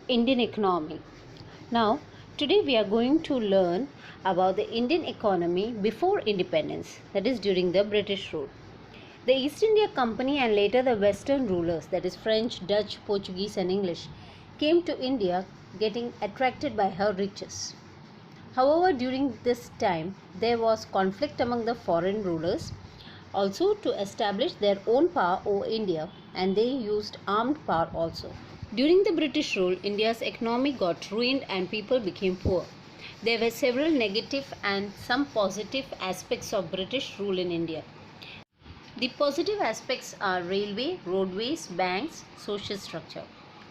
Indian economy. Now, today we are going to learn about the Indian economy before independence, that is during the British rule. The East India Company and later the Western rulers, that is French, Dutch, Portuguese, and English, came to India getting attracted by her riches. However, during this time, there was conflict among the foreign rulers also to establish their own power over India, and they used armed power also. During the British rule, India's economy got ruined and people became poor. There were several negative and some positive aspects of British rule in India. The positive aspects are railway, roadways, banks, social structure.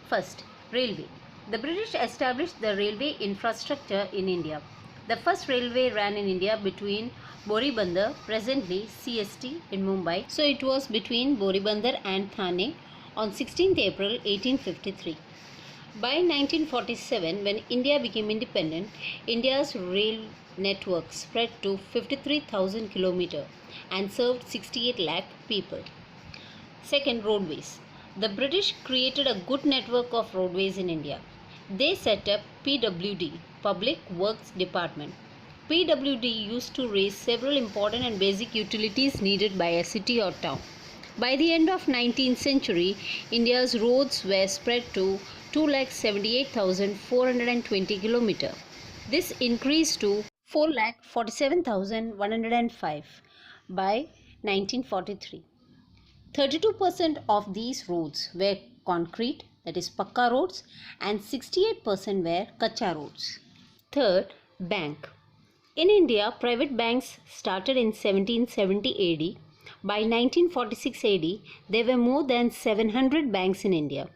First, railway. The British established the railway infrastructure in India. The first railway ran in India between Boribandar, presently CST in Mumbai. So it was between Boribandar and Thane on 16th April 1853. By 1947, when India became independent, India's rail network spread to 53,000 km and served 68 lakh people. Second, roadways. The British created a good network of roadways in India. They set up PWD, Public Works Department. PWD used to raise several important and basic utilities needed by a city or town. By the end of 19th century, India's roads were spread to 2,78,420 km. This increased to 4,47,105 by 1943. 32% of these roads were concrete, that is Pakka roads, and 68% were Kacha roads. Third, bank. In India, private banks started in 1770 AD. By 1946 AD, there were more than 700 banks in India.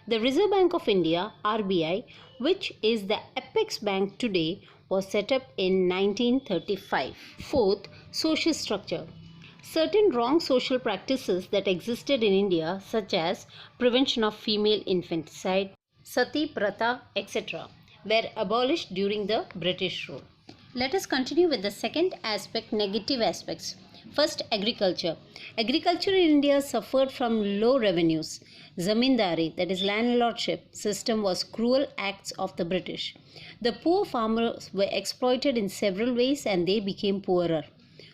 The Reserve Bank of India, RBI, which is the apex bank today, was set up in 1935. Fourth, social structure. Certain wrong social practices that existed in India, such as prevention of female infanticide, sati pratha, etc., were abolished during the British rule. Let us continue with the second aspect, negative aspects. First, agriculture. Agriculture in India suffered from low revenues. Zamindari, that is landlordship system, was cruel acts of the British. The poor farmers were exploited in several ways and they became poorer.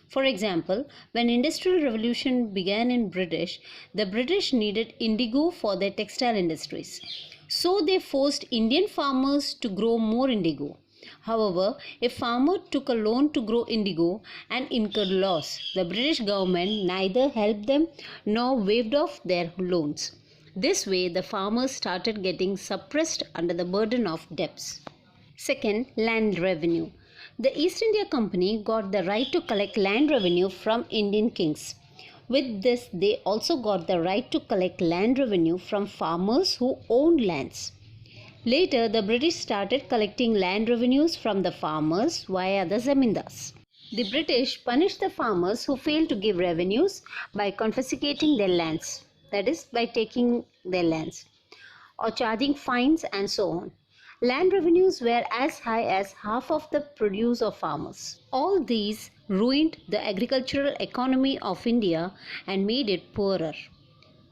For example, when industrial revolution began in the British needed indigo for their textile industries. So they forced Indian farmers to grow more indigo. However, a farmer took a loan to grow indigo and incurred loss. The British government neither helped them nor waived off their loans. This way, the farmers started getting suppressed under the burden of debts. Second, land revenue. The East India Company got the right to collect land revenue from Indian kings. With this, they also got the right to collect land revenue from farmers who owned lands. Later, the British started collecting land revenues from the farmers via the zamindars. The British punished the farmers who failed to give revenues by confiscating their lands, that is, by taking their lands, or charging fines and so on. Land revenues were as high as half of the produce of farmers. All these ruined the agricultural economy of India and made it poorer.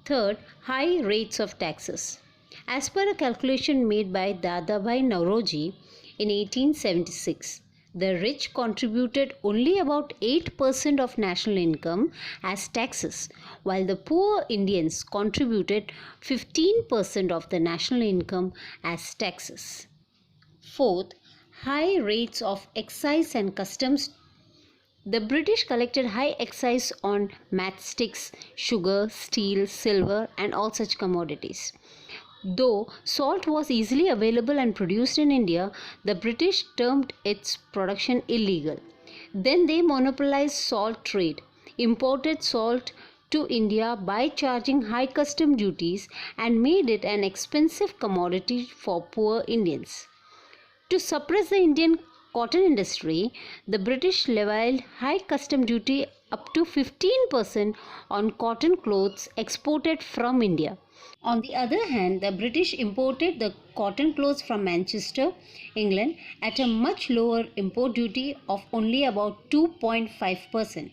Third, high rates of taxes. As per a calculation made by Dadabhai Naoroji in 1876, the rich contributed only about 8% of national income as taxes, while the poor Indians contributed 15% of the national income as taxes. Fourth, high rates of excise and customs. The British collected high excise on matchsticks, sugar, steel, silver, and all such commodities. Though salt was easily available and produced in India, the British termed its production illegal. Then they monopolized salt trade, imported salt to India by charging high custom duties and made it an expensive commodity for poor Indians. To suppress the Indian cotton industry, the British levied high custom duty up to 15% on cotton clothes exported from India. On the other hand, the British imported the cotton clothes from Manchester, England at a much lower import duty of only about 2.5%.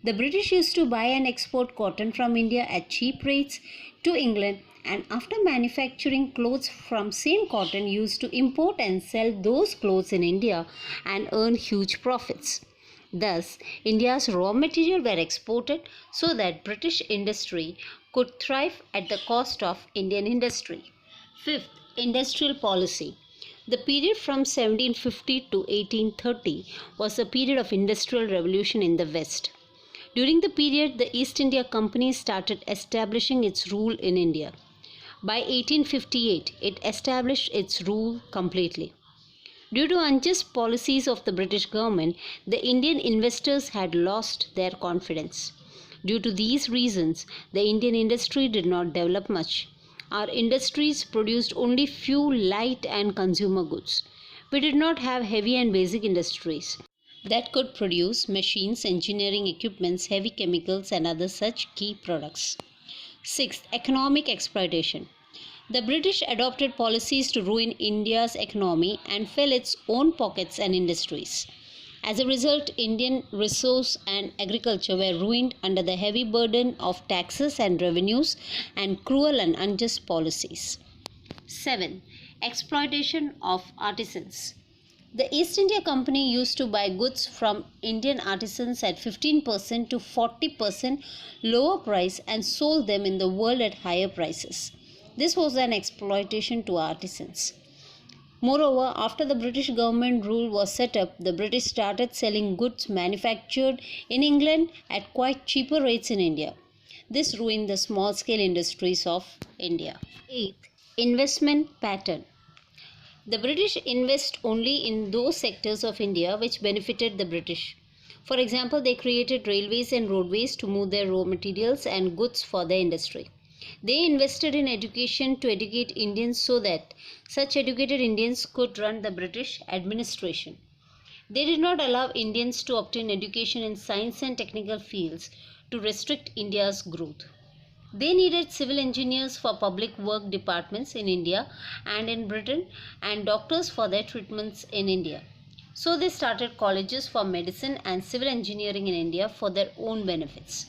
The British used to buy and export cotton from India at cheap rates to England and after manufacturing clothes from same cotton used to import and sell those clothes in India and earn huge profits. Thus, India's raw material were exported so that British industry could thrive at the cost of Indian industry. Fifth, industrial policy. The period from 1750 to 1830 was a period of industrial revolution in the West. During the period, the East India Company started establishing its rule in India. By 1858, it established its rule completely. Due to unjust policies of the British government, the Indian investors had lost their confidence. Due to these reasons, the Indian industry did not develop much. Our industries produced only few light and consumer goods. We did not have heavy and basic industries that could produce machines, engineering equipments, heavy chemicals, and other such key products. Sixth, economic exploitation. The British adopted policies to ruin India's economy and fill its own pockets and industries. As a result, Indian resource and agriculture were ruined under the heavy burden of taxes and revenues and cruel and unjust policies. 7. Exploitation of artisans. The East India Company used to buy goods from Indian artisans at 15% to 40% lower price and sold them in the world at higher prices. This was an exploitation to artisans. Moreover, after the British government rule was set up, the British started selling goods manufactured in England at quite cheaper rates in India. This ruined the small-scale industries of India. 8. Investment pattern. The British invest only in those sectors of India which benefited the British. For example, they created railways and roadways to move their raw materials and goods for their industry. They invested in education to educate Indians so that such educated Indians could run the British administration. They did not allow Indians to obtain education in science and technical fields to restrict India's growth. They needed civil engineers for public work departments in India and in Britain and doctors for their treatments in India. So they started colleges for medicine and civil engineering in India for their own benefits.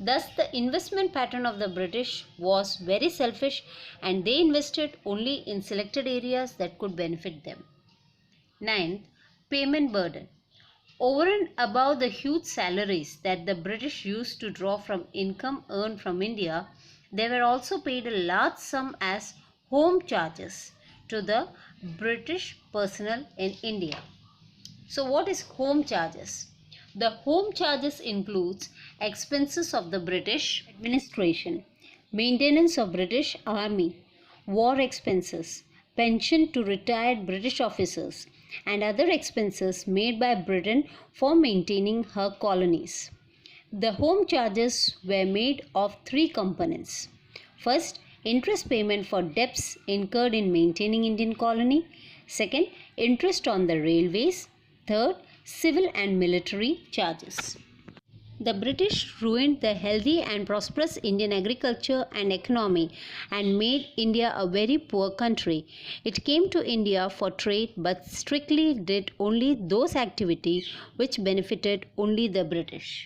Thus, the investment pattern of the British was very selfish and they invested only in selected areas that could benefit them. 9th, payment burden. Over and above the huge salaries that the British used to draw from income earned from India, they were also paid a large sum as home charges to the British personnel in India. So what is home charges? The home charges includes expenses of the British administration, maintenance of British Army, war expenses, pension to retired British officers, and other expenses made by Britain for maintaining her colonies. The home charges were made of three components. First, interest payment for debts incurred in maintaining Indian colony. Second, interest on the railways. Third, civil and military charges. The British ruined the healthy and prosperous Indian agriculture and economy and made India a very poor country. It came to India for trade but strictly did only those activities which benefited only the British.